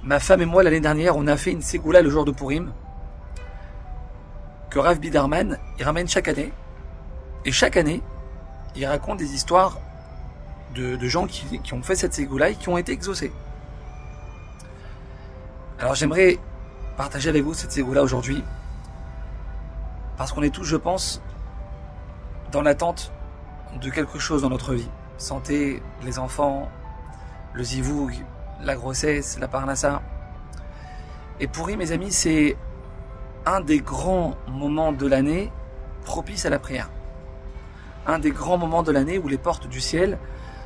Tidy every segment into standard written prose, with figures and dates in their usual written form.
Ma femme et moi, l'année dernière, on a fait une ségoula le jour de Purim, que Rav Biderman, il ramène chaque année. Et chaque année, il raconte des histoires de gens qui ont fait cette ségoula et qui ont été exaucés. Alors j'aimerais partager avec vous cette ségoula aujourd'hui, parce qu'on est tous, je pense, dans l'attente de quelque chose dans notre vie. Santé, les enfants, le zivoug, la grossesse, la parnassa. Et Purim, mes amis, c'est un des grands moments de l'année propice à la prière. Un des grands moments de l'année où les portes du ciel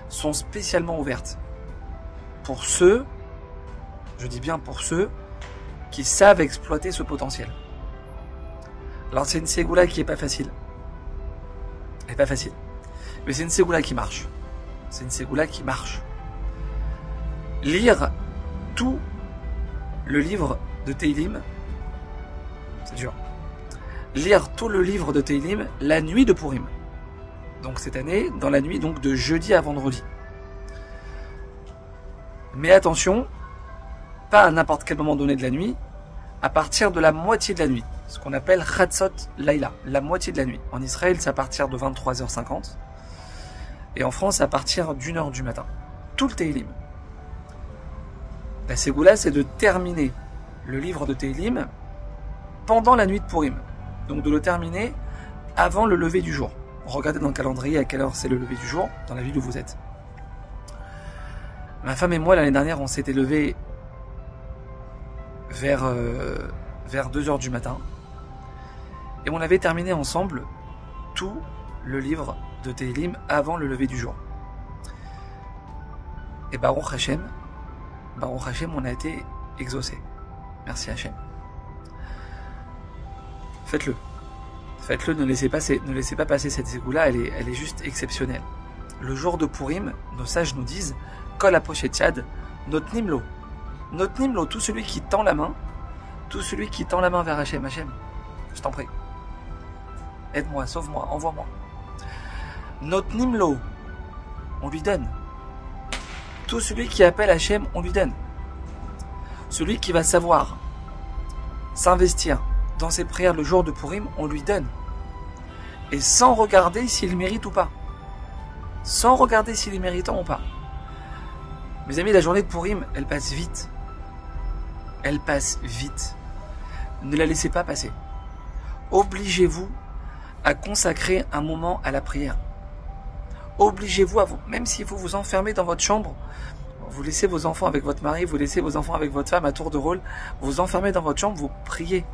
sont spécialement ouvertes. Pour ceux, je dis bien pour ceux, qui savent exploiter ce potentiel. Alors c'est une ségoula qui est pas facile. Elle est pas facile. Mais c'est une ségoula qui marche. C'est une ségoula qui marche. Lire tout le livre de Teilim, c'est dur. Lire tout le livre de Teilim la nuit de Purim. Donc cette année, dans la nuit donc de jeudi à vendredi. Mais attention, pas à n'importe quel moment donné de la nuit, à partir de la moitié de la nuit, ce qu'on appelle Chatzot Laila, la moitié de la nuit. En Israël, c'est à partir de 23h50, et en France, à partir d'1h du matin. Tout le Teilim. La ségoula, c'est de terminer le livre de Teilim pendant la nuit de Purim. Donc de le terminer avant le lever du jour. Regardez dans le calendrier à quelle heure c'est le lever du jour, dans la ville où vous êtes. Ma femme et moi, l'année dernière, on s'était levés vers 2h du matin. Et on avait terminé ensemble tout le livre de Teilim avant le lever du jour. Et Baruch Hashem, on a été exaucé. Merci Hashem. Faites-le. Faites-le, ne laissez pas passer cette ségoula, elle est juste exceptionnelle. Le jour de Purim, nos sages nous disent Kol apochet yad, notnim lo, tout celui qui tend la main vers Hashem. Hashem, je t'en prie. Aide-moi, sauve-moi, envoie-moi. Notnim lo, on lui donne. Tout celui qui appelle Hashem, on lui donne. Celui qui va savoir s'investir dans ses prières le jour de Purim, on lui donne. Et sans regarder s'il mérite ou pas. Sans regarder s'il est méritant ou pas. Mes amis, la journée de Purim, elle passe vite. Elle passe vite. Ne la laissez pas passer. Obligez-vous à consacrer un moment à la prière. Obligez-vous à vous, même s'il faut vous enfermer dans votre chambre, vous laissez vos enfants avec votre mari, vous laissez vos enfants avec votre femme à tour de rôle, vous enfermez dans votre chambre, vous priez.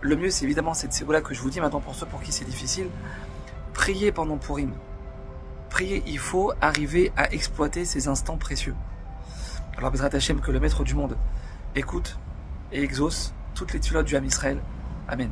Le mieux, c'est évidemment cette ségoula que je vous dis maintenant pour ceux pour qui c'est difficile. Priez pendant Purim. Priez, il faut arriver à exploiter ces instants précieux. Alors, Bezrat Hashem, que le Maître du monde écoute et exauce toutes les tuilotes du Ham Israël. Amen.